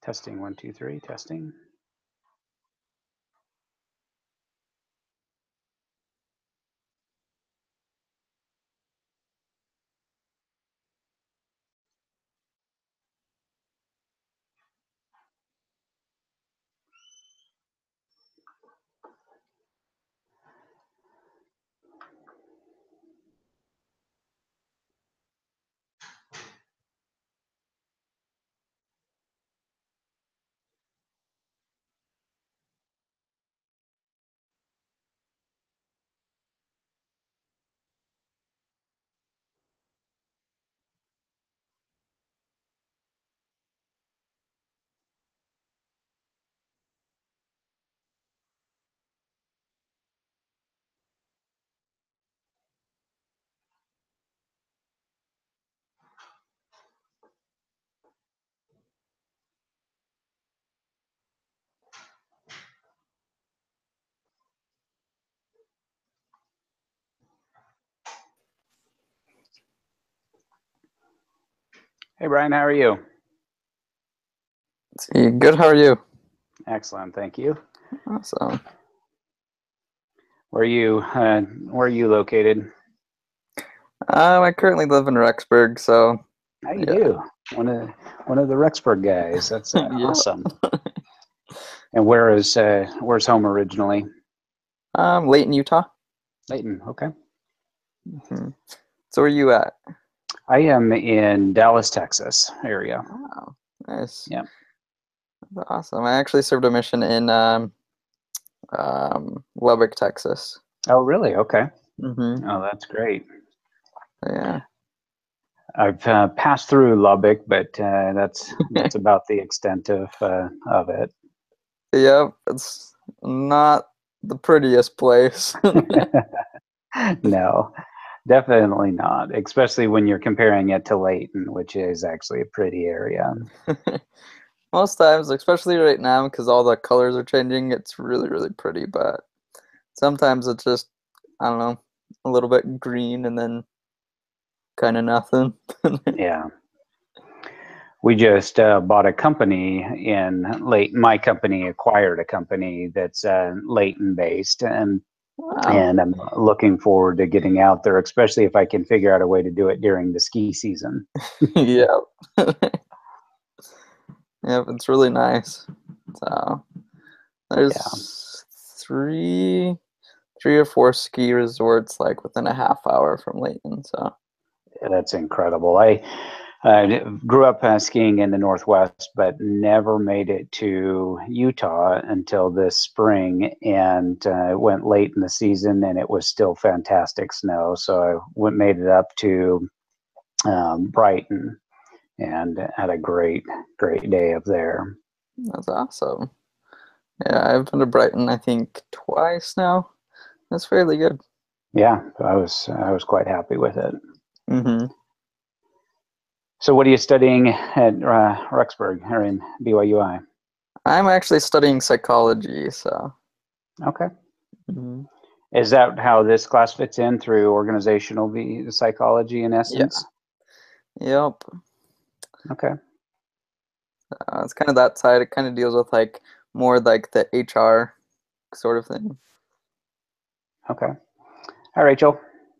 Testing 1, 2, 3. Testing. Hey, Brian, how are you? Good, how are you? Excellent, thank you. Awesome. Where are you located? I currently live in Rexburg, so How you do? One of the Rexburg guys. That's yeah. awesome. And where's home originally? Layton, Utah. Layton. Okay. Mm-hmm. So where are you at? I am in Dallas, Texas area. Wow, nice. Yeah. That's awesome. I actually served a mission in Lubbock, Texas. Oh, really? Okay. Mm-hmm. Oh, that's great. Yeah. I've passed through Lubbock, but that's about the extent of it. Yep, it's not the prettiest place. No, definitely not. Especially when you're comparing it to Layton, which is actually a pretty area. Most times, especially right now, because all the colors are changing, it's really, really pretty. But sometimes it's just, I don't know, a little bit green and then kind of nothing. Yeah. We just bought a company in Layton. My company acquired a company that's Layton based, and Wow. I'm looking forward to getting out there, especially if I can figure out a way to do it during the ski season. Yeah. Yep, it's really nice. So there's three or four ski resorts like within a half hour from Layton. So That's incredible. I grew up skiing in the Northwest, but never made it to Utah until this spring, and went late in the season, and it was still fantastic snow. So I made it up to Brighton, and had a great day up there. that's awesome. Yeah, I've been to Brighton I think twice now. That's fairly good. Yeah, I was quite happy with it. Mm-hmm. So, what are you studying at Rexburg or in BYUI? I'm actually studying psychology, so. Okay. Mm-hmm. Is that how this class fits in through organizational psychology in Yeah. essence? Yep. Okay. It's kind of that side. It kind of deals with like more like the HR sort of thing. Okay. Hi, Rachel.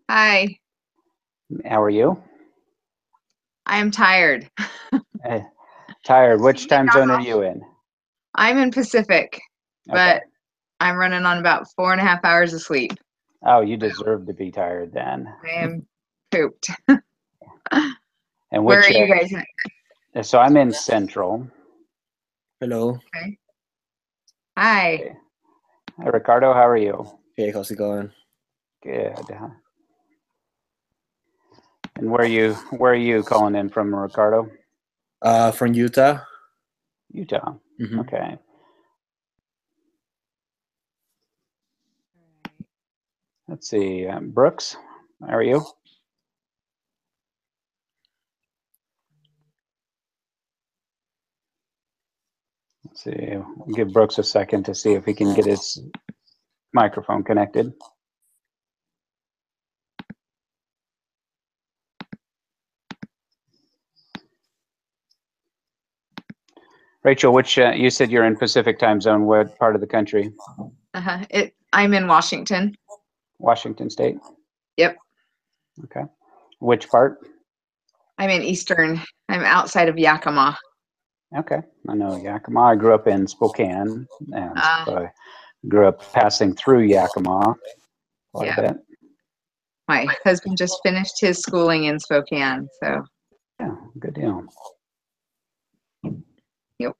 Hi, How are you? I'm tired. Tired. Which time zone are you in? I'm in Pacific, but Okay. I'm running on about 4.5 hours of sleep. Oh, you deserve to be tired then. I am pooped. And Where which? are you guys at? So I'm in Central. Hello. Okay. Hi. Okay. Hi, Ricardo. How are you? Hey, how's it going? Good. And where are you calling in from, Ricardo? From Utah. Utah. Mm-hmm. Okay. Let's see. Brooks, how are you? Let's see. We'll give Brooks a second to see if he can get his microphone connected. Rachel, which you said you're in Pacific time zone. What part of the country? I'm in Washington. Washington State? Yep. Okay. Which part? I'm in Eastern. I'm outside of Yakima. Okay. I know Yakima. I grew up in Spokane, and so I grew up passing through Yakima quite a bit. My husband just finished his schooling in Spokane, so. Yeah, good deal. Yep.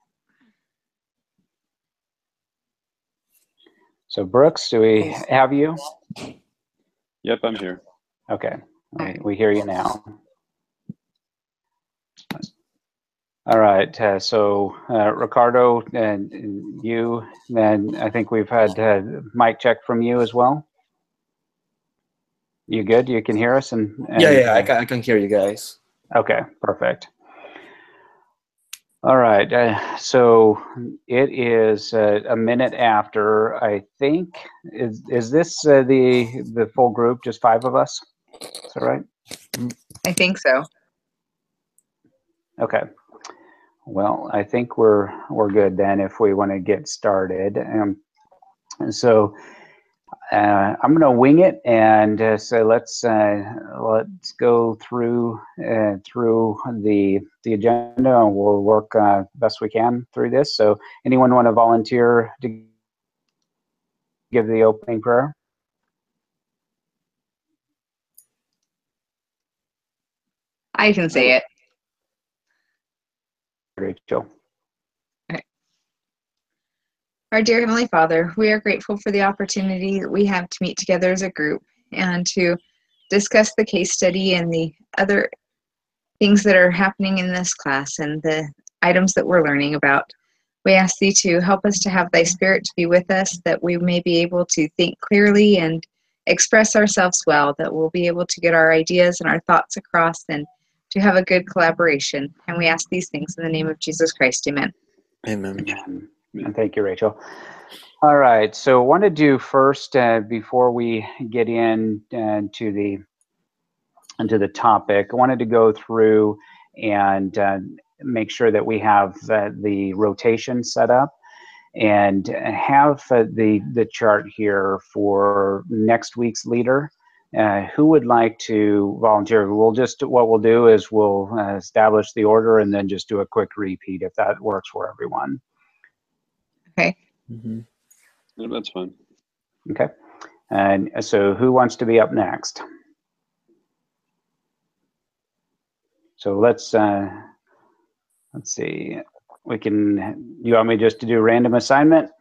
So Brooks, do we have you? Yep, I'm here. Okay, we hear you now. All right, so Ricardo and you, and I think we've had mic check from you as well. You good? You can hear us? And yeah, I can hear you guys. Okay, perfect. All right, so it is a minute after, I think. Is this the full group, just 5 of us? Is that right? I think so. Okay. Well, I think we're good then if we want to get started. So I'm going to wing it, and so let's go through the agenda, and we'll work best we can through this. So, anyone want to volunteer to give the opening prayer? I can say it. Rachel. Our dear Heavenly Father, we are grateful for the opportunity that we have to meet together as a group and to discuss the case study and the other things that are happening in this class and the items that we're learning about. We ask Thee to help us to have Thy Spirit to be with us, that we may be able to think clearly and express ourselves well, that we'll be able to get our ideas and our thoughts across and to have a good collaboration. And we ask these things in the name of Jesus Christ. Amen. Amen. Amen. And thank you, Rachel. All right, so what to do first before we get into the topic, I wanted to go through and make sure that we have the rotation set up and have the chart here for next week's leader. Who would like to volunteer? What we'll do is we'll establish the order and then just do a quick repeat if that works for everyone. Okay. Mm-hmm. Yeah, that's fine. Okay. And so who wants to be up next? So let's see. You want me just to do random assignment?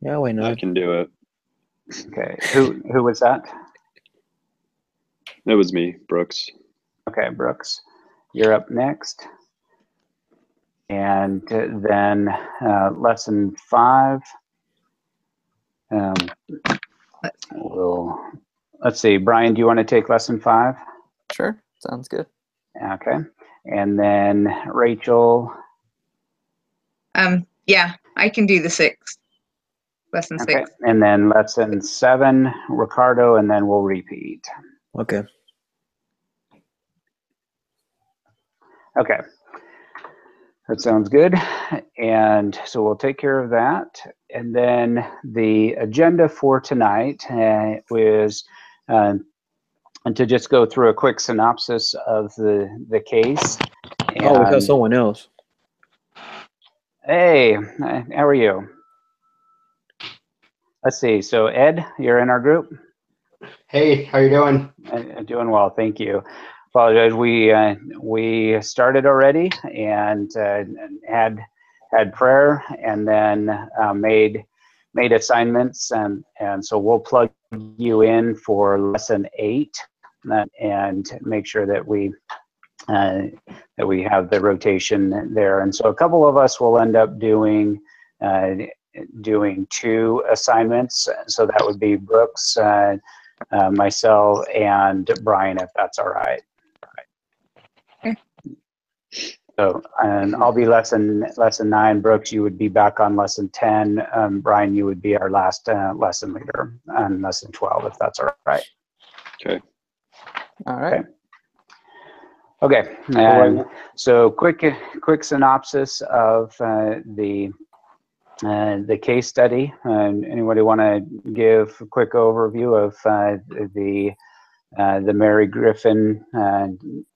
Yeah, why I not? can do it. Okay. Who was that? It was me, Brooks. Okay, Brooks. You're up next. And then lesson 5. Let's see. Brian, do you want to take lesson 5? Sure, sounds good. Okay. And then Rachel. Yeah, I can do the 6. Lesson 6. Okay. And then lesson 7, Ricardo, and then we'll repeat. Okay. Okay. That sounds good. And so we'll take care of that. And then the agenda for tonight was to just go through a quick synopsis of the case. Oh, we have someone else. Hey, how are you? Let's see. So Ed, you're in our group? Hey, how you doing? Doing well, thank you. Apologize. We started already and had prayer and then made assignments and so we'll plug you in for lesson 8 and make sure that we have the rotation there. And so a couple of us will end up doing 2 assignments. So that would be Brooks, myself, and Brian, if that's all right. So, and I'll be lesson 9. Brooks, you would be back on lesson 10. Brian, you would be our last lesson leader on lesson 12, if that's all right. Okay. All right. Okay. Okay, so quick synopsis of the case study. Anybody want to give a quick overview of the Mary Griffin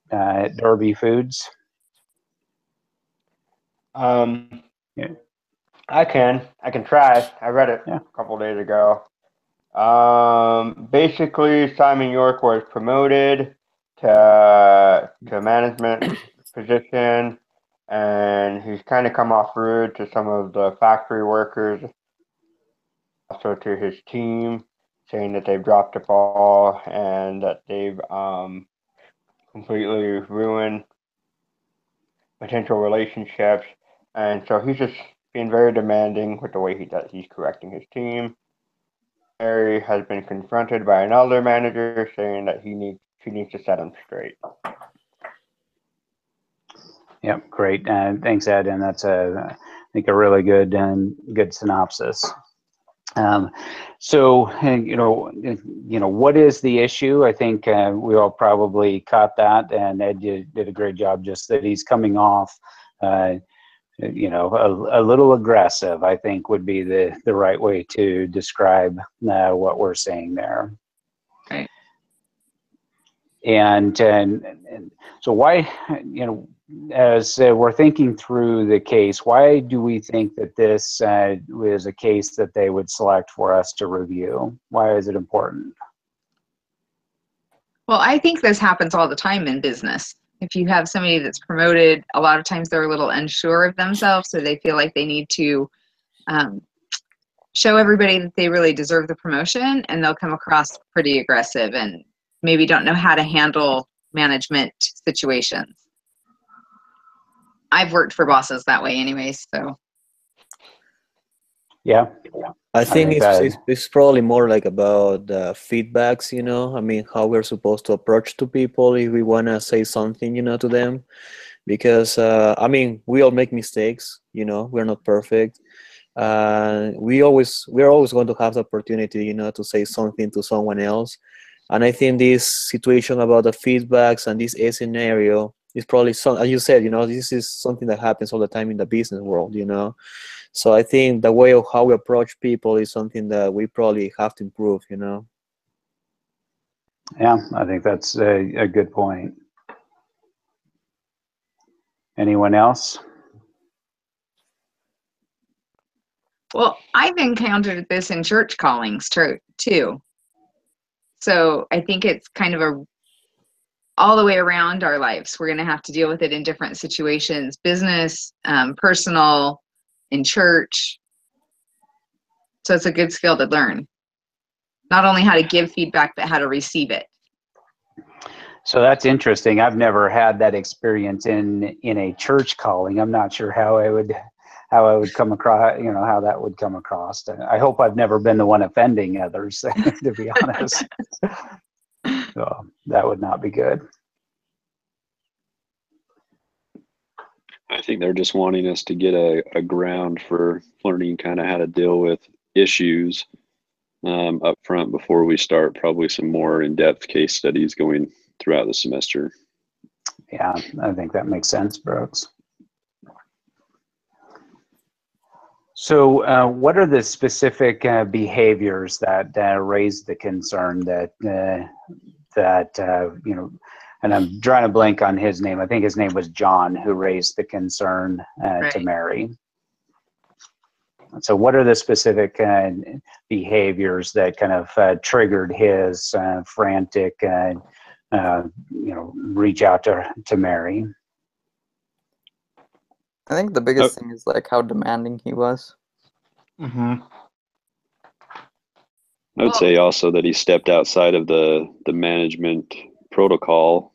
Derby Foods? Yeah. I can try. I read it a couple days ago. Basically, Simon York was promoted to management position, and he's kind of come off rude to some of the factory workers, also to his team, saying that they've dropped the ball and that they've completely ruined potential relationships. And so he's just being very demanding with the way he's correcting his team. Mary has been confronted by another manager saying that she needs to set him straight. Yep, great. Thanks, Ed. And that's I think a really good synopsis. So what is the issue? I think we all probably caught that, and Ed did a great job. Just that he's coming off, a little aggressive, I think would be the right way to describe what we're seeing there. Right. And so why, as we're thinking through the case, why do we think that this is a case that they would select for us to review? Why is it important? Well, I think this happens all the time in business. If you have somebody that's promoted, a lot of times they're a little unsure of themselves, so they feel like they need to show everybody that they really deserve the promotion, and they'll come across pretty aggressive and maybe don't know how to handle management situations. I've worked for bosses that way anyways, so. Yeah. I think it's probably more like about feedbacks, I mean, how we're supposed to approach to people if we want to say something, to them. Because, I mean, we all make mistakes, we're not perfect. We're always going to have the opportunity, to say something to someone else. And I think this situation about the feedbacks and this scenario is probably as you said, this is something that happens all the time in the business world, So I think the way of how we approach people is something that we probably have to improve, Yeah, I think that's a good point. Anyone else? Well, I've encountered this in church callings too. So I think it's kind of all the way around our lives. We're going to have to deal with it in different situations, business, personal, in church. So it's a good skill to learn. Not only how to give feedback, but how to receive it. So that's interesting. I've never had that experience in a church calling. I'm not sure how I would come across, how that would come across. I hope I've never been the one offending others, to be honest. So that would not be good. I think they're just wanting us to get a ground for learning kind of how to deal with issues up front before we start probably some more in-depth case studies going throughout the semester. Yeah, I think that makes sense, Brooks. So what are the specific behaviors that raise the concern that and I'm drawing a blank on his name. I think his name was John, who raised the concern to Mary. So what are the specific behaviors that kind of triggered his frantic, reach out to Mary? I think the biggest thing is like how demanding he was. I would say also that he stepped outside of the management protocol.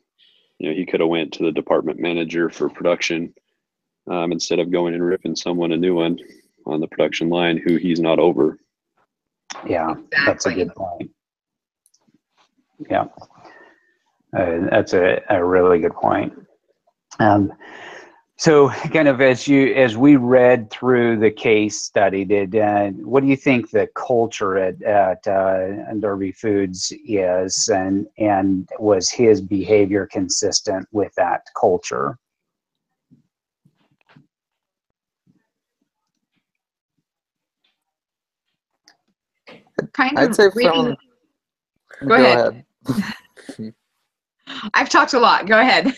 He could have went to the department manager for production instead of going and ripping someone a new one on the production line who he's not over. Yeah, that's a good point. Yeah, that's a really good point. So, kind of as we read through the case study, what do you think the culture at Derby Foods is, and was his behavior consistent with that culture? I'd say from. Go ahead. I've talked a lot. Go ahead.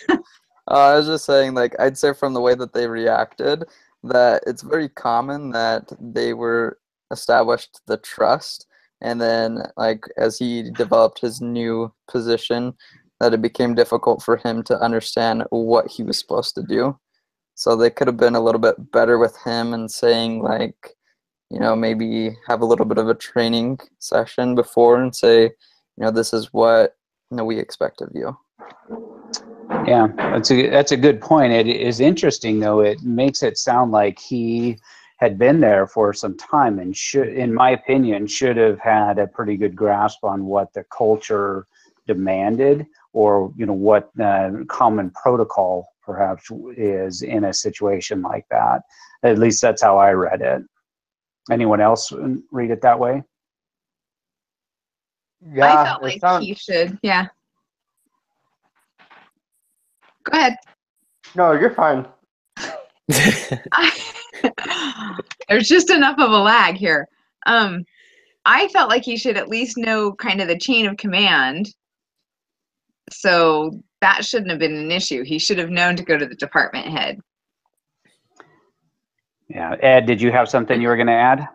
I was just saying, like, I'd say from the way that they reacted, that it's very common that they were established the trust, and then, like, as he developed his new position, that it became difficult for him to understand what he was supposed to do. So they could have been a little bit better with him and saying, like, you know, maybe have a little bit of a training session before and say, you know, this is what, you know, we expect of you. Yeah, that's a good point. It is interesting, though. It makes it sound like he had been there for some time and should, in my opinion, should have had a pretty good grasp on what the culture demanded, or, you know, what common protocol perhaps is in a situation like that. At least that's how I read it. Anyone else read it that way? Yeah, I felt like he should. Yeah. Go ahead. No, you're fine. There's just enough of a lag here. I felt like he should at least know kind of the chain of command. So that shouldn't have been an issue. He should have known to go to the department head. Yeah. Ed, did you have something you were going to add?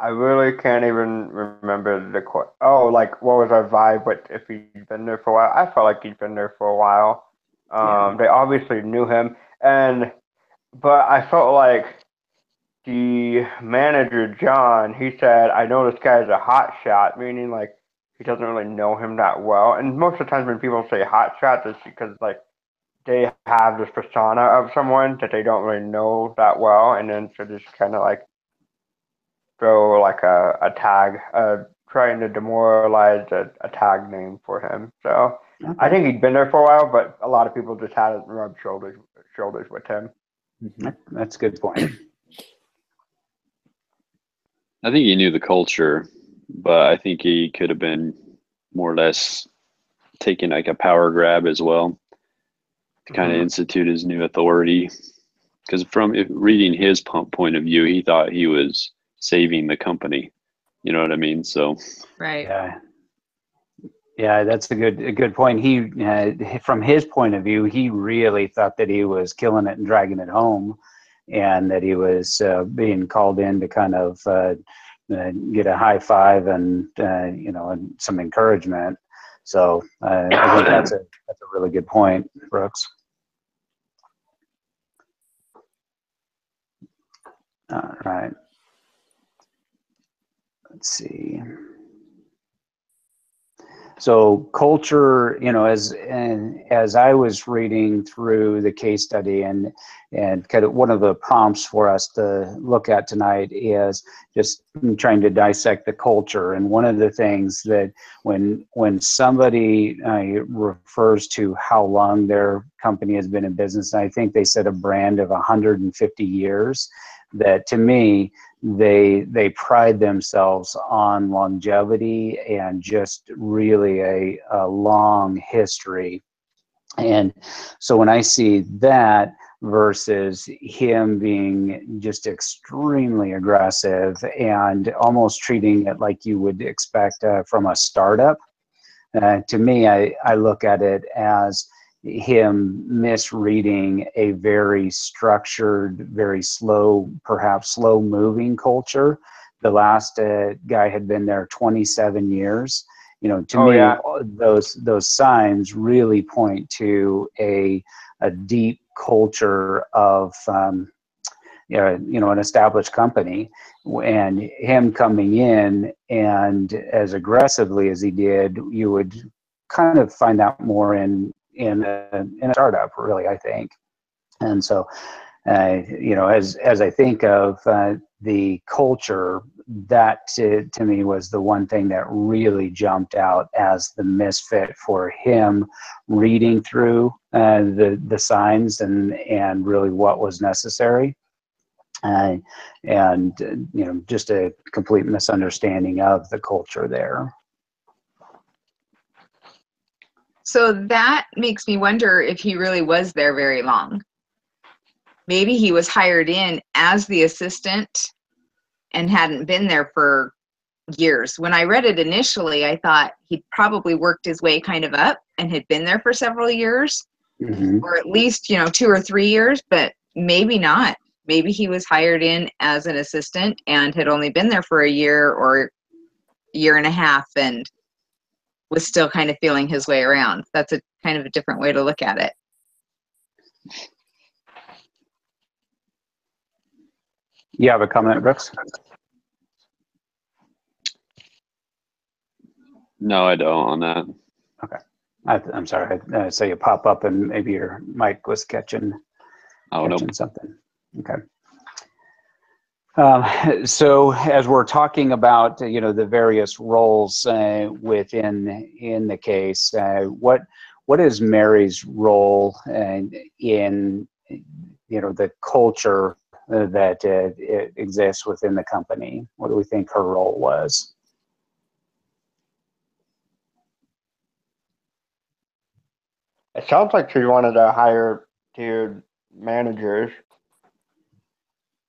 I really can't even remember like, what was our vibe, but if he'd been there for a while. I felt like he'd been there for a while. Yeah. They obviously knew him, but I felt like the manager, John, he said, I know this guy's a hot shot, meaning, like, he doesn't really know him that well. And most of the times when people say hot shots, it's because, like, they have this persona of someone that they don't really know that well, and then so just kind of, like, throw, like, a tag, trying to demoralize a tag name for him. So Okay. I think he'd been there for a while, but a lot of people just hadn't rubbed shoulders with him. That's a good point. I think he knew the culture, but I think he could have been more or less taking like a power grab as well to kind of institute his new authority. Because from reading his point of view, he thought he was saving the company. You know what I mean? So, right. Yeah, that's a good point. He, from his point of view, he really thought that he was killing it and dragging it home, and that he was being called in to kind of get a high five and you know, and some encouragement. So I think that's a really good point, Brooks. All right. Let's see. So culture, you know, as I was reading through the case study, and kind of one of the prompts for us to look at tonight is just trying to dissect the culture. And one of the things that when somebody refers to how long their company has been in business, and I think they said a brand of 150 years, that to me, they pride themselves on longevity and just really a long history. And so when I see that versus him being just extremely aggressive and almost treating it like you would expect from a startup, to me, I look at it as him misreading a very structured, very slow, perhaps slow moving culture. The last guy had been there 27 years. You know, to me, yeah. those signs really point to a deep culture of you know, an established company, and him coming in and as aggressively as he did, you would kind of find that more in a startup, really, I think. And so, you know, as I think of the culture that to me was the one thing that really jumped out as the misfit for him, reading through the signs and really what was necessary. And just a complete misunderstanding of the culture there. So that makes me wonder if he really was there very long. Maybe he was hired in as the assistant and hadn't been there for years. When I read it initially, I thought he'd probably worked his way kind of up and had been there for several years, or at least, 2 or 3 years, but maybe not. Maybe he was hired in as an assistant and had only been there for a year or year and a half and was still kind of feeling his way around. That's a kind of a different way to look at it. You have a comment, Brooks? No, I don't on that. Okay. I'm sorry. I saw you pop up and maybe your mic was catching something. Okay. So as we're talking about, the various roles within the case, what is Mary's role in the culture that exists within the company? What do we think her role was? It sounds like she wanted to hire tiered managers.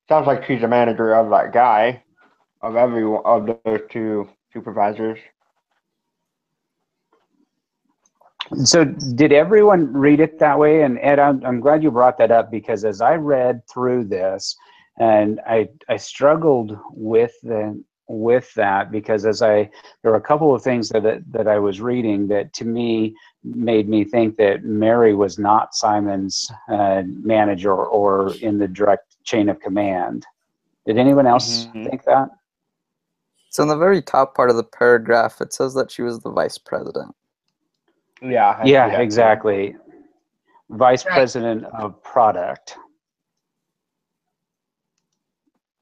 Sounds like she's a manager of that guy, of those 2 supervisors. So did everyone read it that way? And Ed, I'm glad you brought that up, because as I read through this, and I struggled with that, because there were a couple of things that I was reading that to me made me think that Mary was not Simon's manager or in the direct chain of command. Did anyone else think that? So in the very top part of the paragraph, it says that she was the vice president. Yeah, exactly. Vice president of product.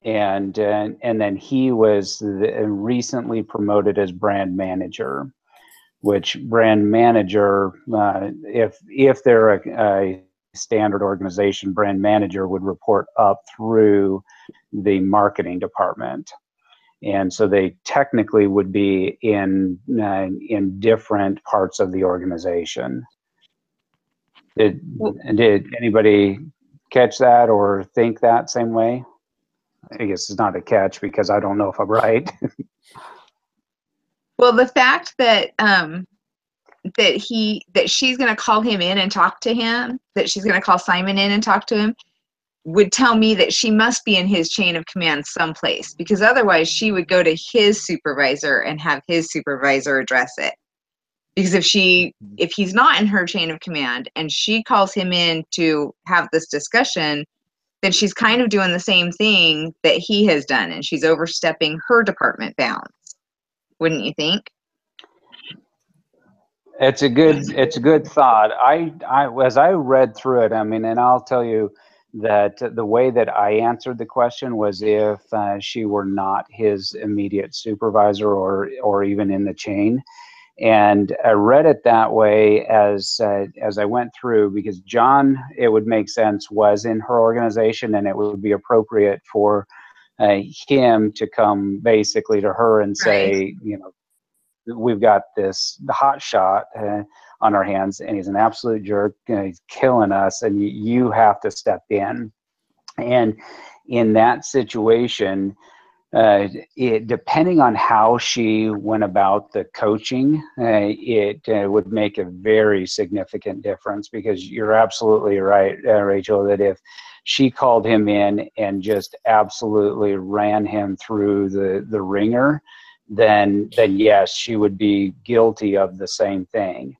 And then he was recently promoted as brand manager, which brand manager, if they're a standard organization, brand manager would report up through the marketing department. And so they technically would be in different parts of the organization. Did anybody catch that or think that same way? I guess it's not a catch because I don't know if I'm right. Well, the fact that she's going to call him in and talk to him, that she's going to call Simon in and talk to him, would tell me that she must be in his chain of command someplace, because otherwise she would go to his supervisor and have his supervisor address it. Because if he's not in her chain of command and she calls him in to have this discussion, then she's kind of doing the same thing that he has done, and she's overstepping her department bounds. Wouldn't you think? It's a good thought. I as I read through it, and I'll tell you that the way that I answered the question was if she were not his immediate supervisor or even in the chain. And I read it that way as I went through, because John, it would make sense, was in her organization, and it would be appropriate for him to come basically to her and say, we've got the hot shot on our hands, and he's an absolute jerk, he's killing us, and you have to step in. And in that situation, depending on how she went about the coaching, it would make a very significant difference, because you're absolutely right, Rachel, that if she called him in and just absolutely ran him through the ringer, then yes, she would be guilty of the same thing.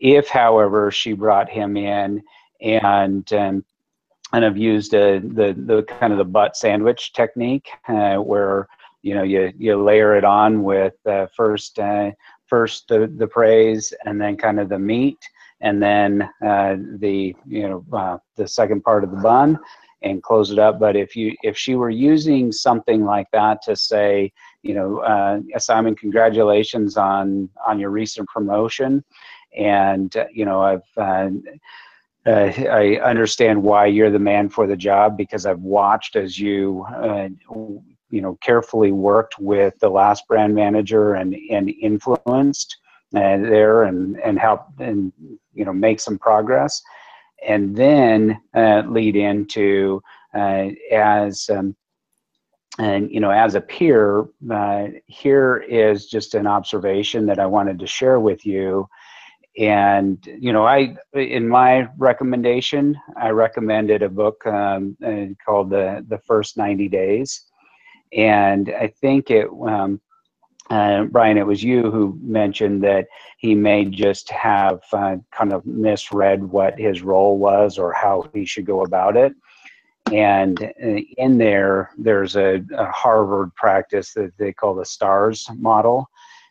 If, however, she brought him in and I've used the kind of the butt sandwich technique, where you layer it on with first the praise, and then kind of the meat, and then the second part of the bun, and close it up. But if she were using something like that to say, Simon, congratulations on your recent promotion, and I understand why you're the man for the job, because I've watched as you carefully worked with the last brand manager and influenced there and helped and make some progress, and then lead into as a peer, here is just an observation that I wanted to share with you. And in my recommendation, I recommended a book called the First 90 Days, and I think it Brian, it was you who mentioned that he may just have kind of misread what his role was or how he should go about it. And in there's a Harvard practice that they call the STARS model,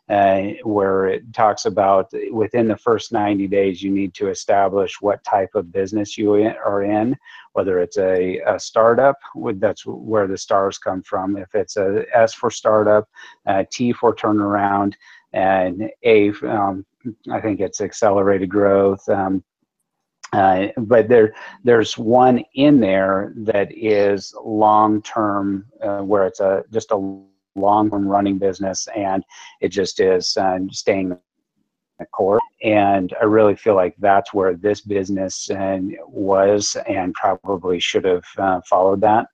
where it talks about within the first 90 days, you need to establish what type of business you are in, whether it's a startup, that's where the stars come from. If it's a S for startup, T for turnaround, and A, I think it's accelerated growth. But there's one in there that is long-term, where it's just a long-term running business, and it just is staying the core. And I really feel like that's where this business was, and probably should have followed that.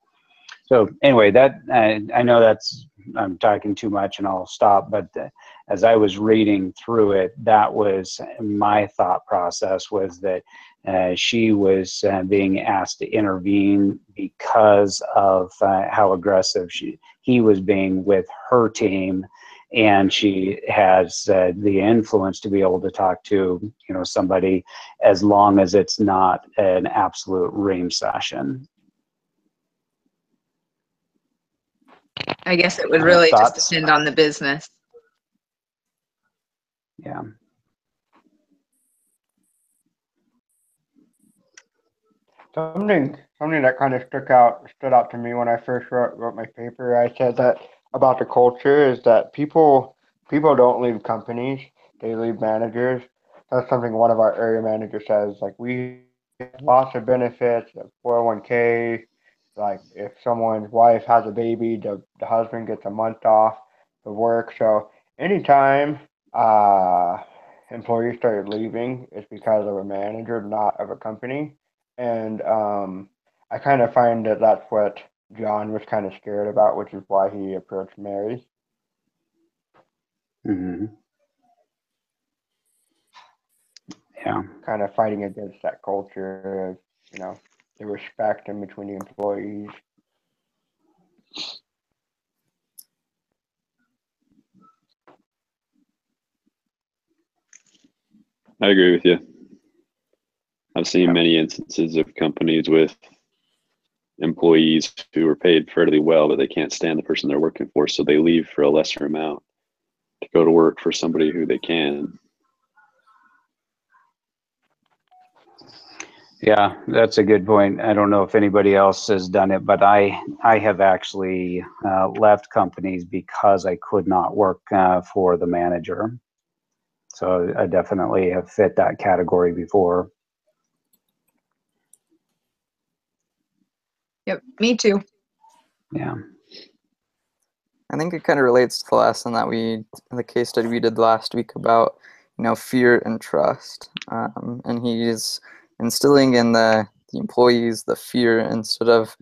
So anyway, that I know I'm talking too much, and I'll stop. But as I was reading through it, that was my thought process, was that she was being asked to intervene because of how aggressive he was being with her team, and she has the influence to be able to talk to somebody, as long as it's not an absolute ream session. I guess it would really just depend on the business. Yeah. Something that kind of stood out to me when I first wrote my paper. I said that about the culture is that people don't leave companies; they leave managers. That's something one of our area managers says. Like, we have lots of benefits, 401k. Like, if someone's wife has a baby, the husband gets a month off of work. So anytime employees started leaving, it's because of a manager, not of a company. And I kind of find that that's what John was kind of scared about, which is why he approached Mary. Mm-hmm. Yeah. Kind of fighting against that culture of, the respect in between the employees. I agree with you. I've seen many instances of companies with employees who are paid fairly well, but they can't stand the person they're working for, so they leave for a lesser amount to go to work for somebody who they can. Yeah, that's a good point. I don't know if anybody else has done it, but I have actually left companies because I could not work for the manager. So I definitely have fit that category before. Yep, me too. Yeah. I think it kind of relates to the lesson that the case study we did last week about, fear and trust. And he's instilling in the employees the fear instead of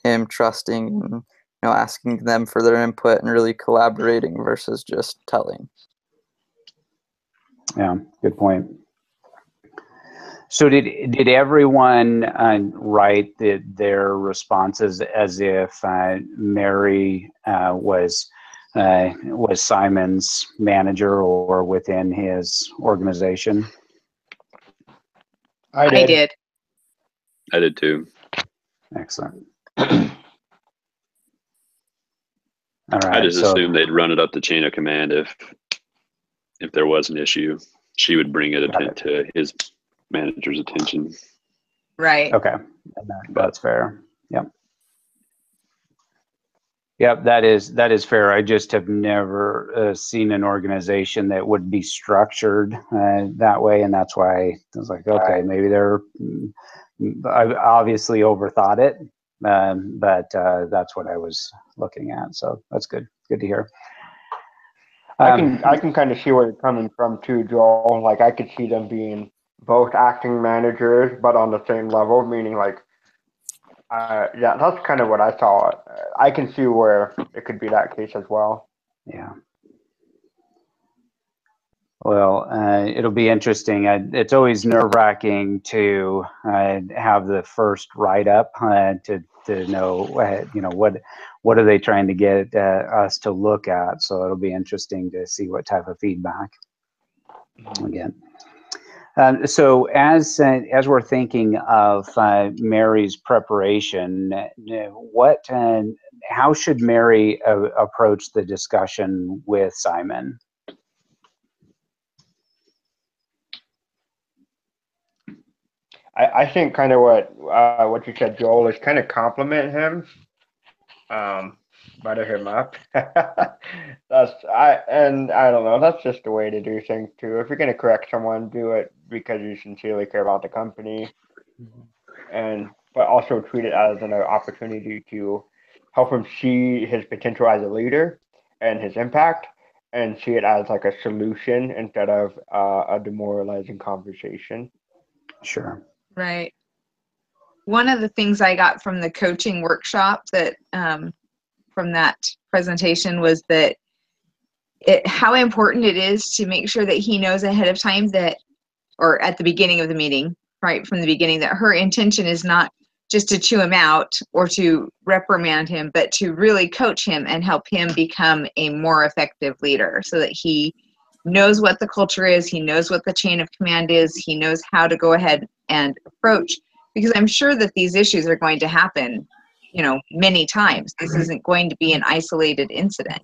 him trusting and, asking them for their input and really collaborating versus just telling. Yeah, good point. So did everyone write their responses as if Mary was Simon's manager or within his organization? I did. I did too. Excellent. All right. I just assumed they'd run it up the chain of command if there was an issue. She would bring it to his manager's attention. Right. Okay. That's fair. Yep. Yep, that is fair. I just have never seen an organization that would be structured that way, and that's why I was like, okay, maybe they're. I obviously overthought it, but that's what I was looking at. So that's good. Good to hear. I can kind of see where you're coming from too, Joel. Like I could see them being both acting managers, but on the same level, meaning like, yeah, that's kind of what I saw. I can see where it could be that case as well. Yeah. Well, it'll be interesting. It's always nerve-wracking to have the first write-up to know, you know, what are they trying to get us to look at. So it'll be interesting to see what type of feedback again. So as we're thinking of Mary's preparation, how should Mary approach the discussion with Simon? I think kind of what you said, Joel, is kind of compliment him, butter him up. I don't know. That's just the way to do things too. If you're gonna correct someone, do it because you sincerely care about the company, but also treat it as an opportunity to help him see his potential as a leader and his impact, and see it as like a solution instead of a demoralizing conversation. Sure. Right. One of the things I got from the coaching workshop that from that presentation was that how important it is to make sure that he knows ahead of time that, or at the beginning of the meeting, right from the beginning, that her intention is not just to chew him out or to reprimand him, but to really coach him and help him become a more effective leader so that he knows what the culture is, he knows what the chain of command is, he knows how to go ahead and approach, because I'm sure that these issues are going to happen, you know, many times. This isn't going to be an isolated incident.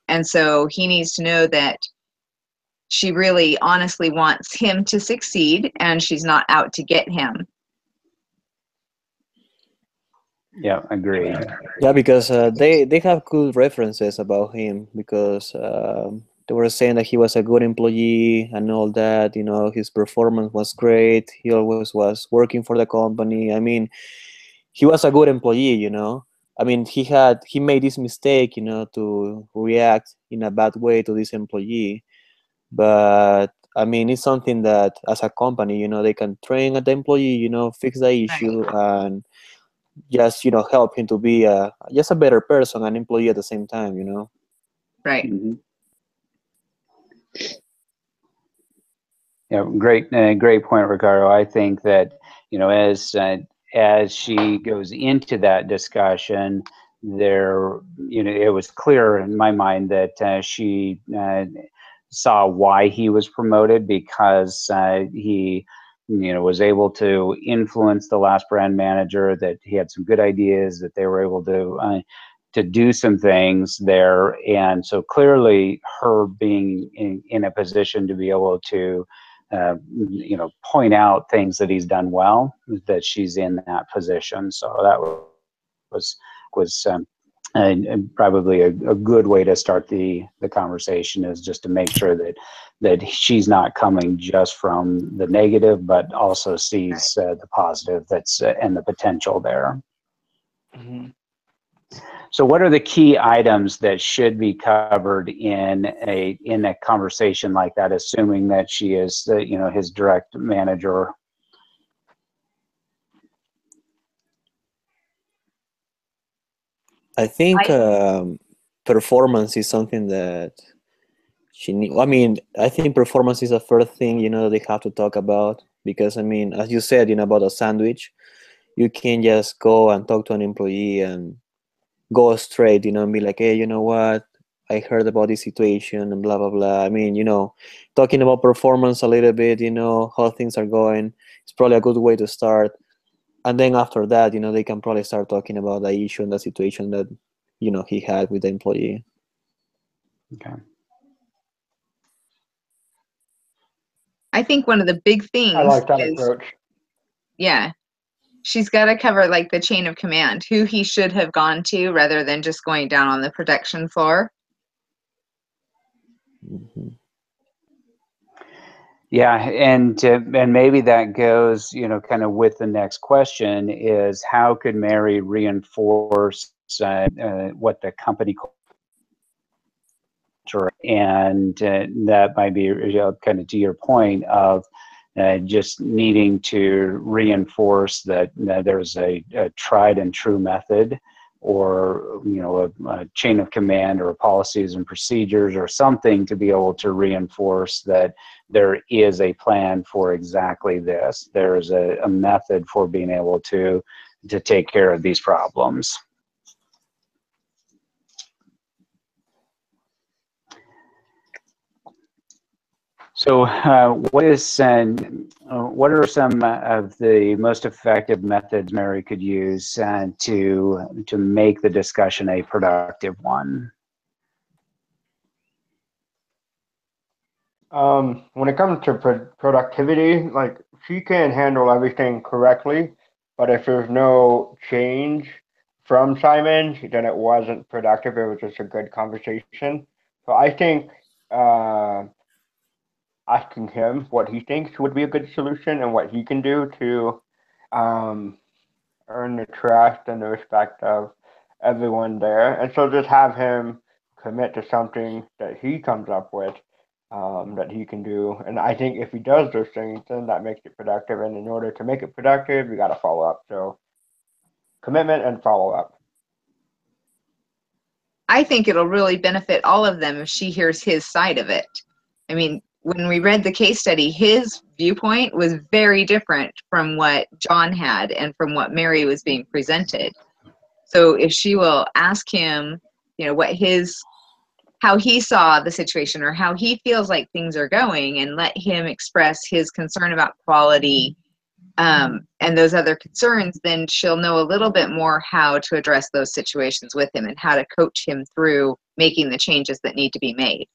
And so he needs to know that she really honestly wants him to succeed and she's not out to get him. Yeah, agreed. Yeah, because they have good references about him, because they were saying that he was a good employee and all that. You know, his performance was great. He always was working for the company. I mean, he was a good employee. You know, I mean, he made this mistake, you know, to react in a bad way to this employee. But I mean, it's something that as a company, you know, they can train the employee, you know, fix the issue, and just, you know, help him to be just a better person, an employee at the same time, you know. Right. Mm-hmm. Yeah, great point, Ricardo. I think that, you know, as she goes into that discussion, there, you know, it was clear in my mind that she saw why he was promoted, because he, you know, was able to influence the last brand manager, that he had some good ideas, that they were able to do some things there. And so clearly her being in a position to be able to you know, point out things that he's done well, that she's in that position. So that was probably a good way to start the conversation, is just to make sure that she's not coming just from the negative, but also sees the positive that's and the potential there. Mm-hmm. So what are the key items that should be covered in a conversation like that, assuming that she is you know, his direct manager? I think performance is something that I mean, I think performance is the first thing, you know, they have to talk about, because I mean, as you said, you know, about a sandwich, you can just go and talk to an employee and go straight, you know, and be like, hey, you know what, I heard about this situation and blah blah blah. I mean, you know, talking about performance a little bit, you know, how things are going, it's probably a good way to start. And then after that, you know, they can probably start talking about the issue and the situation that, you know, he had with the employee. Okay. I think one of the big things I like that approach. Yeah. she's got to cover like the chain of command, who he should have gone to rather than just going down on the production floor. Mm-hmm. Yeah, and maybe that goes, kind of with the next question is how could Mary reinforce what the company culture, and that might be kind of to your point of just needing to reinforce that there's a tried and true method, or a chain of command, or policies and procedures, or something to be able to reinforce that there is a plan for exactly this. There is a method for being able to take care of these problems. So what are some of the most effective methods Mary could use to make the discussion a productive one? When it comes to productivity, like, she can handle everything correctly, but if there's no change from Simon, then it wasn't productive. It was just a good conversation. So I think asking him what he thinks would be a good solution and what he can do to earn the trust and the respect of everyone there. And so just have him commit to something that he comes up with, that he can do. And I think if he does those things, then that makes it productive. And in order to make it productive, we got to follow up. So commitment and follow up. I think it'll really benefit all of them if she hears his side of it. I mean, when we read the case study, his viewpoint was very different from what John had and from what Mary was being presented. So if she will ask him, how he saw the situation or how he feels like things are going, and let him express his concern about quality and those other concerns, then she'll know a little bit more how to address those situations with him and how to coach him through making the changes that need to be made.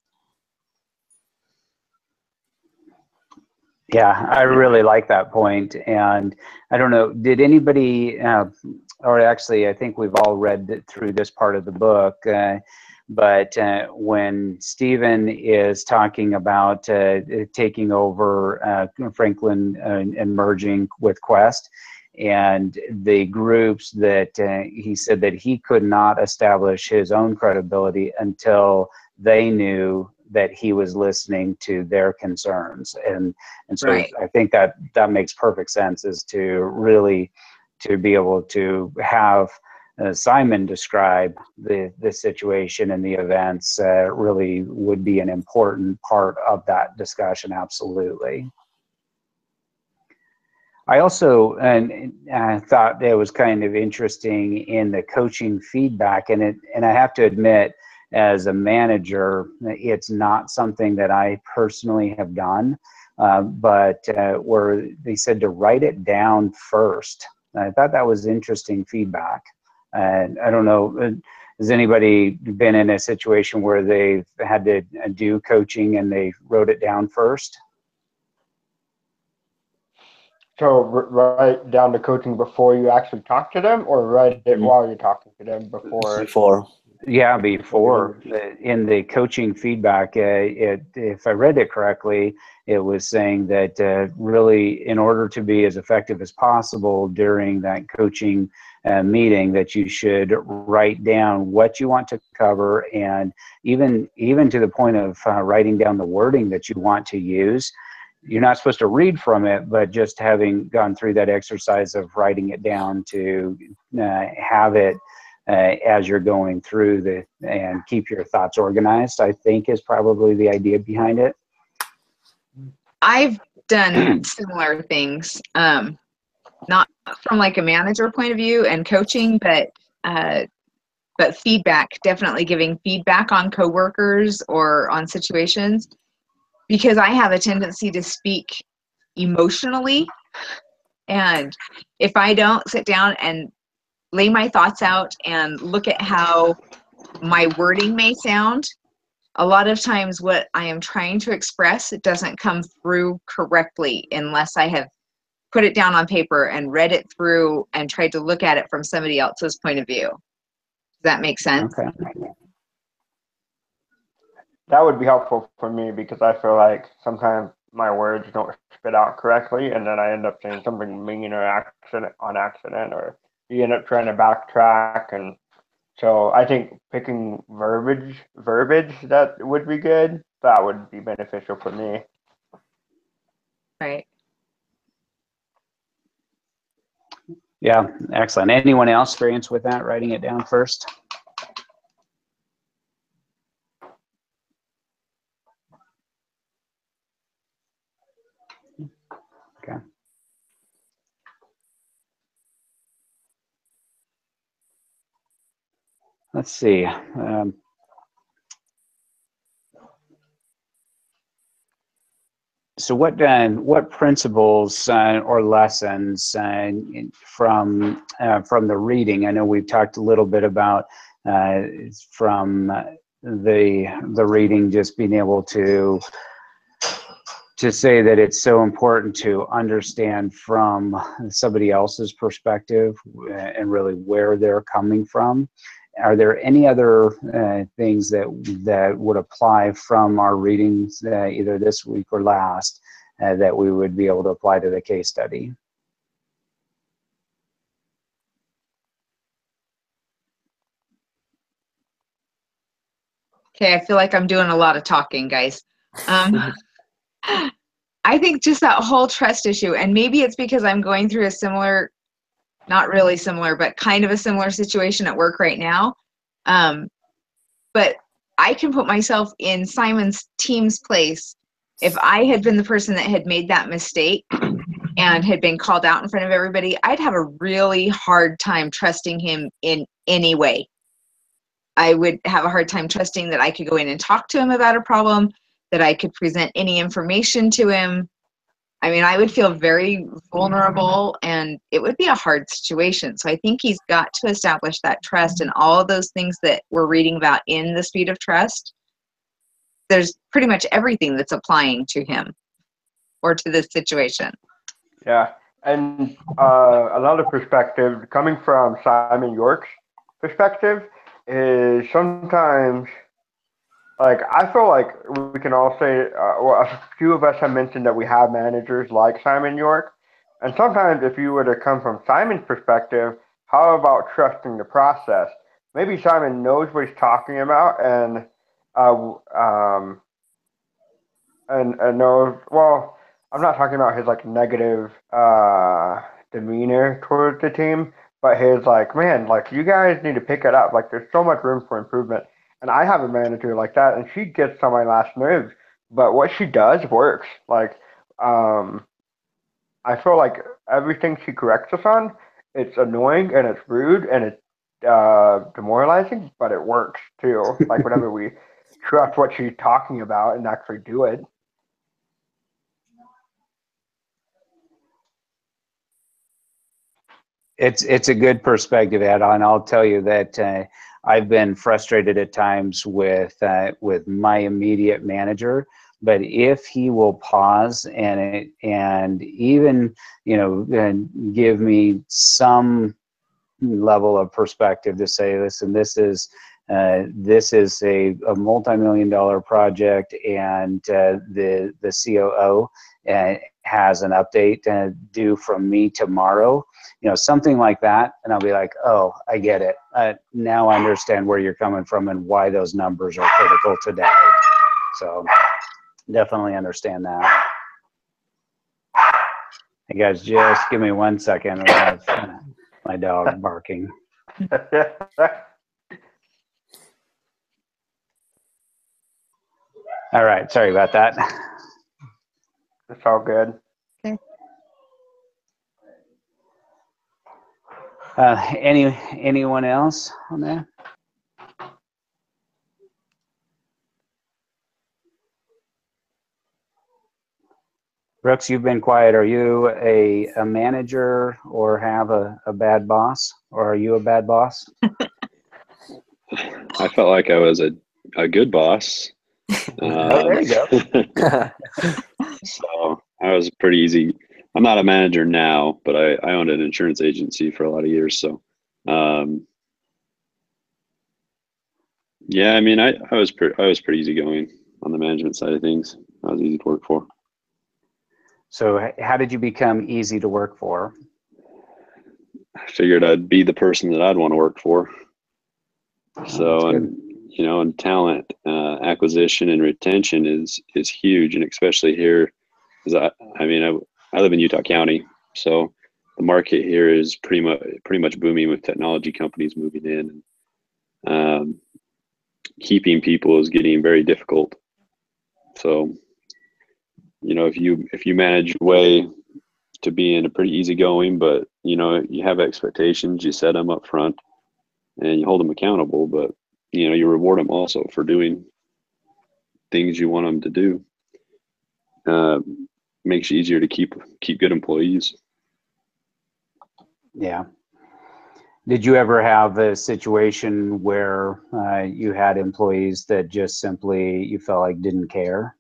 Yeah, I really like that point. And I don't know, did anybody, or actually, I think we've all read through this part of the book, but when Stephen is talking about taking over Franklin and merging with Quest, and the groups that he said that he could not establish his own credibility until they knew that he was listening to their concerns. And so Right. I think that makes perfect sense, is to really to be able to have Simon describe the situation and the events really would be an important part of that discussion. Absolutely. I also thought it was kind of interesting in the coaching feedback, and I have to admit, as a manager, it's not something that I personally have done, but where they said to write it down first. I thought that was interesting feedback. And I don't know, has anybody been in a situation where they've had to do coaching and they wrote it down first? So write down the coaching before you actually talk to them, or write it while you're talking to them before? Yeah, before. In the coaching feedback, if I read it correctly, it was saying that really, in order to be as effective as possible during that coaching meeting, that you should write down what you want to cover, and even to the point of writing down the wording that you want to use. You're not supposed to read from it, but just having gone through that exercise of writing it down to have it as you're going through and keep your thoughts organized, I think is probably the idea behind it. I've done similar things, not from like a manager point of view and coaching, but feedback, definitely giving feedback on coworkers or on situations, because I have a tendency to speak emotionally. And if I don't sit down and lay my thoughts out and look at how my wording may sound, a lot of times what I am trying to express, it doesn't come through correctly unless I have put it down on paper and read it through and tried to look at it from somebody else's point of view. Does that make sense? Okay. That would be helpful for me because I feel like sometimes my words don't spit out correctly, and then I end up saying something mean or on accident, or you end up trying to backtrack. And so I think picking verbiage that would be good. That would be beneficial for me. Right. Yeah, excellent. Anyone else experience with that, writing it down first? Okay. Let's see. So what principles or lessons from the reading? I know we've talked a little bit about from the reading, just being able to say that it's so important to understand from somebody else's perspective and really where they're coming from. Are there any other things that would apply from our readings either this week or last that we would be able to apply to the case study? Okay, I feel like I'm doing a lot of talking, guys. I think just that whole trust issue, and maybe it's because I'm going through a similar, not really similar, but kind of a similar situation at work right now. But I can put myself in Simon's team's place. If I had been the person that had made that mistake and had been called out in front of everybody, I'd have a really hard time trusting him in any way. I would have a hard time trusting that I could go in and talk to him about a problem, that I could present any information to him. I mean, I would feel very vulnerable, and it would be a hard situation. So I think he's got to establish that trust, and all of those things that we're reading about in The Speed of Trust, there's pretty much everything that's applying to him or to this situation. Yeah, and another perspective coming from Simon York's perspective is sometimes, like, I feel like we can all say, well, a few of us have mentioned that we have managers like Simon York. And sometimes if you were to come from Simon's perspective, how about trusting the process? Maybe Simon knows what he's talking about and knows, well, I'm not talking about his like negative demeanor towards the team, but his like, man, like you guys need to pick it up. Like there's so much room for improvement. And I have a manager like that, and she gets on my last nerves. But what she does works. Like, I feel like everything she corrects us on, it's annoying and it's rude and it's demoralizing, but it works too. Like whenever we trust what she's talking about and actually do it. It's a good perspective, Ed, and I'll tell you that I've been frustrated at times with my immediate manager, but if he will pause and even give me some level of perspective to say, listen, this is a multi-million-dollar project, and the COO has an update due from me tomorrow, something like that, and I'll be like, oh, I get it. Now I understand where you're coming from and why those numbers are critical today. So definitely understand that. Hey guys, just give me 1 second. I have my dog barking. All right, sorry about that. It's all good. Okay. Anyone else on that? Brooks, you've been quiet. Are you a manager or have a bad boss, or are you a bad boss? I felt like I was a good boss. Oh, there you go. So I was pretty easy. I'm not a manager now, but I owned an insurance agency for a lot of years. So, yeah, I mean, I was pretty easygoing on the management side of things. I was easy to work for. So how did you become easy to work for? I figured I'd be the person that I'd want to work for. So, and you know, and talent acquisition and retention is huge, and especially here, because I mean, I live in Utah County, so the market here is pretty much booming with technology companies moving in. Keeping people is getting very difficult. So, you know, if you manage your way to being a pretty easygoing, but you know, you have expectations, you set them up front, and you hold them accountable, but you know, you reward them also for doing things you want them to do. Makes it easier to keep good employees. Yeah. Did you ever have a situation where you had employees that just simply you felt like didn't care?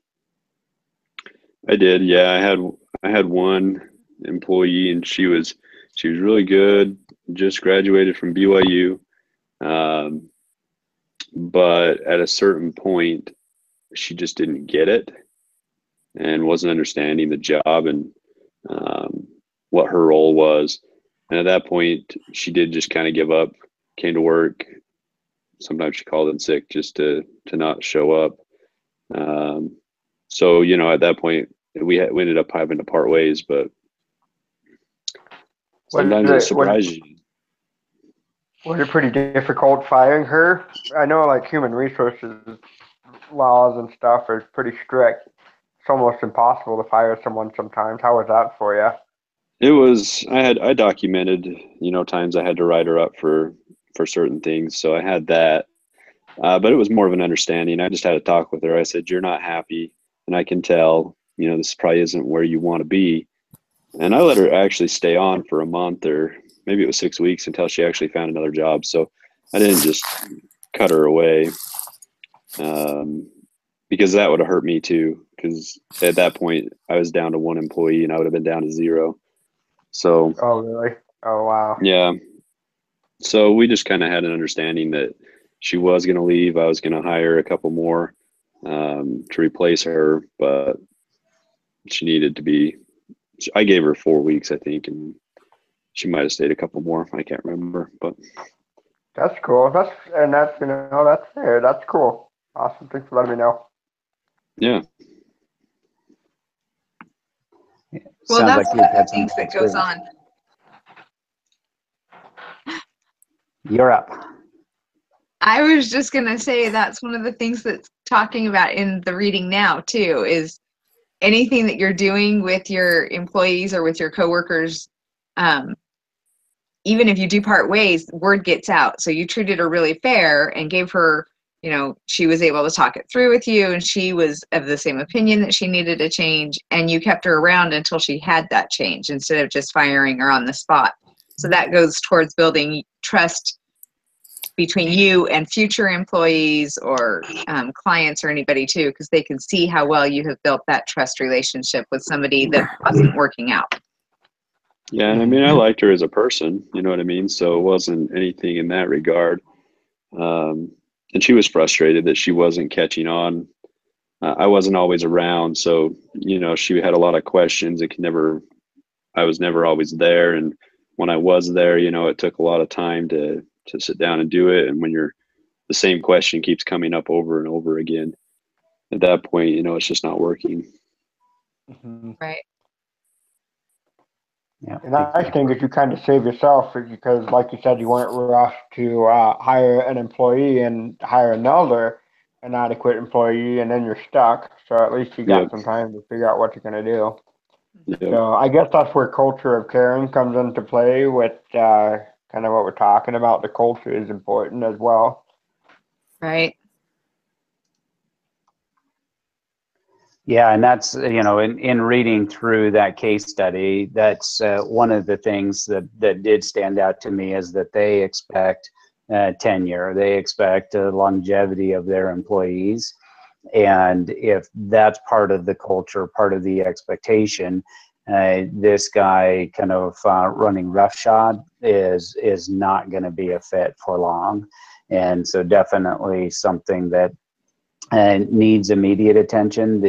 I did. Yeah, I had one employee, and she was really good. Just graduated from BYU, but at a certain point, she just didn't get it and wasn't understanding the job and what her role was. And at that point, she did just kind of give up. Came to work. Sometimes she called in sick just to not show up. So you know, at that point, we ended up having to part ways. But sometimes it surprises you. Was it pretty difficult firing her? I know, like, human resources laws and stuff are pretty strict. It's almost impossible to fire someone sometimes. How was that for you? It was. I documented, you know, times I had to write her up for certain things. So I had that, but it was more of an understanding. I just had a talk with her. I said, "You're not happy, and I can tell. You know, this probably isn't where you want to be." And I let her actually stay on for a month, or maybe it was 6 weeks, until she actually found another job. So I didn't just cut her away, because that would have hurt me too. Because at that point, I was down to one employee, and I would have been down to 0. So. Oh, really? Oh, wow. Yeah. So we just kind of had an understanding that she was going to leave. I was going to hire a couple more to replace her, but she needed to be. I gave her 4 weeks, I think, and she might have stayed a couple more. I can't remember, but that's cool. That's you know, that's fair. That's cool. Awesome. Thanks for letting me know. Yeah. Well, Sounds that's like one of the things that goes on. You're up. I was just going to say that's one of the things that's talking about in the reading now, too, is anything that you're doing with your employees or with your coworkers, even if you do part ways, word gets out. So you treated her really fair and gave her, you know, she was able to talk it through with you, and she was of the same opinion that she needed a change, and you kept her around until she had that change instead of just firing her on the spot. So that goes towards building trust between you and future employees or clients or anybody too, because they can see how well you have built that trust relationship with somebody that wasn't working out. Yeah, and I mean, I liked her as a person, you know what I mean? So it wasn't anything in that regard. And she was frustrated that she wasn't catching on. I wasn't always around, so, you know, she had a lot of questions. I was never always there. And when I was there, you know, it took a lot of time to sit down and do it. And when the same question keeps coming up over and over again, at that point, you know, it's just not working. Mm-hmm. Right. Yeah. And I think if you kind of save yourself, because like you said, you weren't rushed to hire an employee and hire another inadequate employee, and then you're stuck. So at least you got some time to figure out what you're going to do. Yep. So I guess that's where culture of caring comes into play with kind of what we're talking about. The culture is important as well. Right. Yeah, and that's, you know, in reading through that case study, that's one of the things that did stand out to me, is that they expect tenure, they expect longevity of their employees. And if that's part of the culture, part of the expectation, this guy kind of running roughshod is not going to be a fit for long. And so definitely something that needs immediate attention.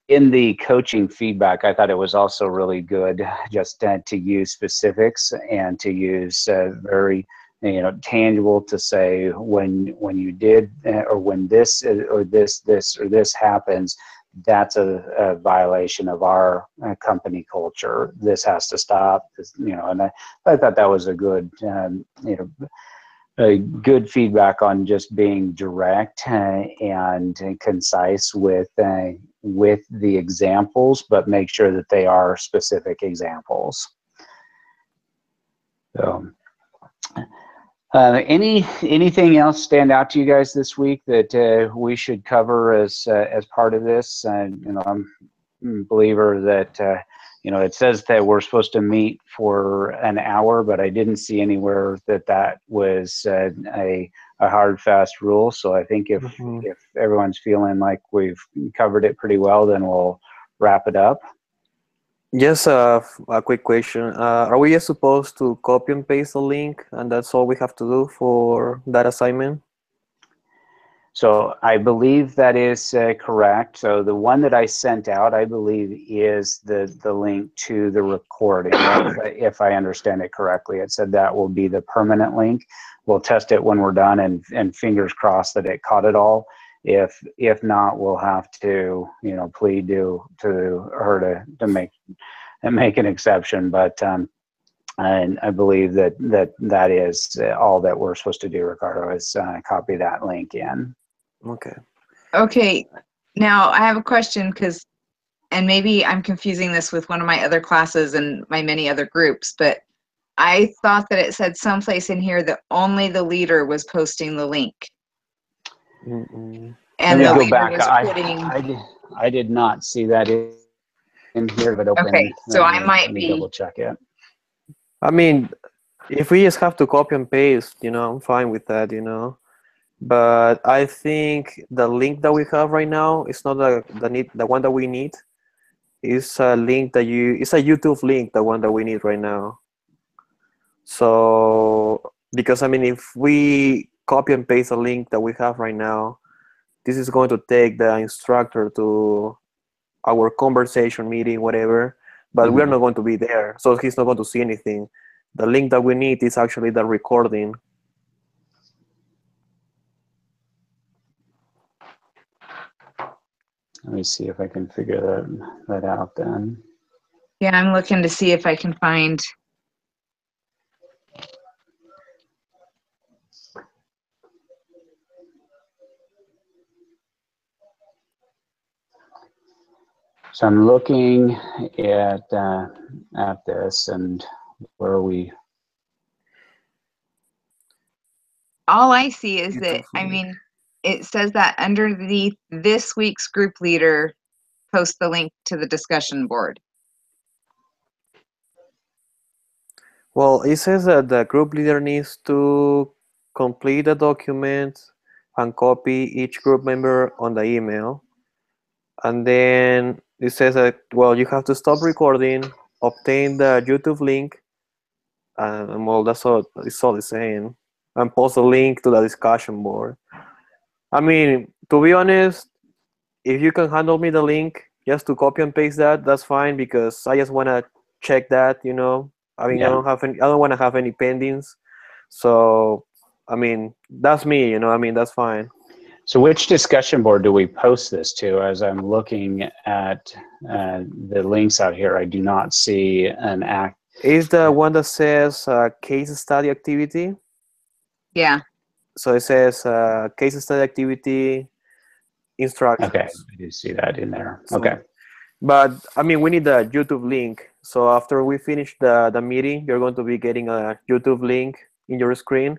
In the coaching feedback, I thought it was also really good just to use specifics and to use very tangible to say when you did or when this or this happens, that's a violation of our company culture. This has to stop. And I thought that was a good a good feedback on just being direct and concise with the examples, but make sure that they are specific examples. So, anything else stand out to you guys this week that we should cover as part of this? I'm a believer that it says that we're supposed to meet for an hour, but I didn't see anywhere that was a hard, fast rule. So I think if everyone's feeling like we've covered it pretty well, then we'll wrap it up. Just a quick question. Are we just supposed to copy and paste the link, and that's all we have to do for that assignment? So I believe that is correct. So the one that I sent out, I believe, is the link to the recording, if I understand it correctly. It said that will be the permanent link. We'll test it when we're done, and fingers crossed that it caught it all. If not, we'll have to plead to her to make an exception. But and I believe that is all that we're supposed to do, Ricardo, is copy that link in. Okay. Okay. Now I have a question and maybe I'm confusing this with one of my other classes and my many other groups, but I thought that it said someplace in here that only the leader was posting the link. Mm-mm. And Let the me go leader back. was putting... I did not see that in here, but okay, so I might be double check it. I mean, if we just have to copy and paste, I'm fine with that, But I think the link that we have right now is not the one that we need. It's a link it's a YouTube link, the one that we need right now. So, because if we copy and paste a link that we have right now, this is going to take the instructor to our conversation meeting, whatever, but we're not going to be there. So he's not going to see anything. The link that we need is actually the recording. Let me see if I can figure that out then. Yeah, I'm looking to see if I can find... So I'm looking at this, and where are we? All I see is that, it says that underneath this week's group leader, post the link to the discussion board. Well, it says that the group leader needs to complete the document and copy each group member on the email. And then it says that, well, you have to stop recording, obtain the YouTube link, and well, that's all it's saying. And post a link to the discussion board. To be honest, if you can handle me the link just to copy and paste that, that's fine, because I just want to check that, I don't want to have any pendings. So, that's me, that's fine. So which discussion board do we post this to? As I'm looking at the links out here, I do not see an act. Is the one that says case study activity? Yeah. So it says case study activity instructions. Okay, I do see that in there. Okay. But we need the YouTube link. So after we finish the meeting, you're going to be getting a YouTube link in your screen,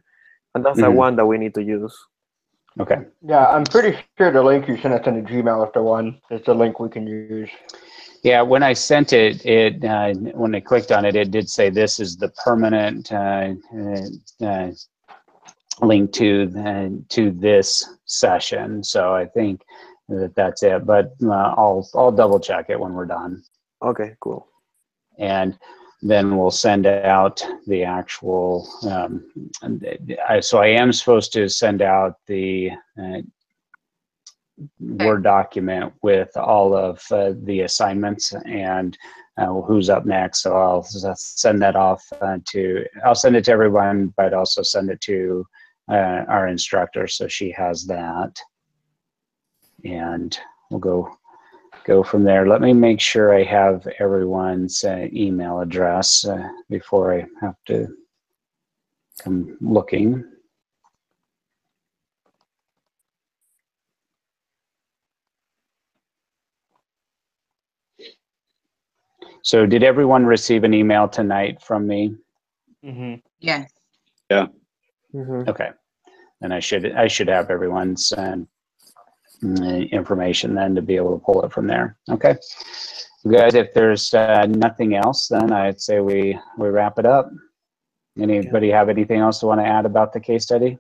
and that's the one that we need to use. Okay. Yeah, I'm pretty sure the link you sent us in the Gmail is the one. It's the link we can use. Yeah, when I sent it, when I clicked on it, it did say this is the permanent link to this session. So I think that's it. But I'll double check it when we're done. Okay, cool. And then we'll send out the actual. So I am supposed to send out the Word document with all of the assignments and who's up next. So I'll send that off I'll send it to everyone, but also send it to our instructor so she has that. And we'll go from there. Let me make sure I have everyone's email address before I have to come looking. So did everyone receive an email tonight from me? Mm-hmm. Yeah. Yeah. Mm-hmm. Okay. And I should have everyone's information then to be able to pull it from there. Okay. Guys, if there's nothing else, then I'd say we wrap it up. Anybody have anything else to want to add about the case study?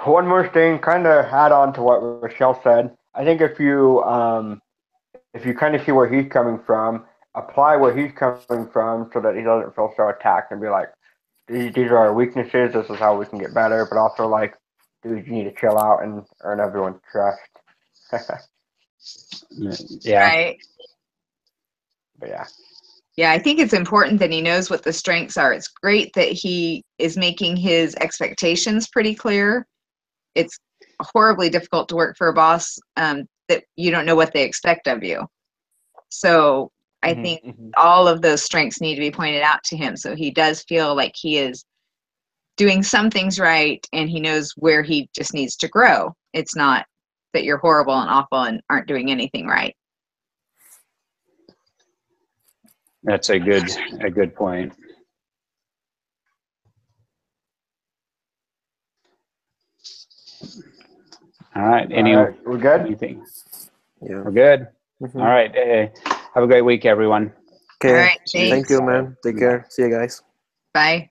One more thing, kind of add on to what Rochelle said. I think if you kind of see where he's coming from, apply where he's coming from so that he doesn't feel so attacked and be like, these are our weaknesses, this is how we can get better, but also like, dude, you need to chill out and earn everyone's trust. Yeah. Right. But yeah. Yeah, I think it's important that he knows what the strengths are. It's great that he is making his expectations pretty clear. It's horribly difficult to work for a boss that you don't know what they expect of you. So I think all of those strengths need to be pointed out to him so he does feel like he is doing some things right and he knows where he just needs to grow. It's not that you're horrible and awful and aren't doing anything right. That's a good point. All right. We're good? Anything? Yeah. We're good. Mm-hmm. All right. Have a great week, everyone. Okay. All right. Thank Thanks. you, man. Take care. See you guys. Bye.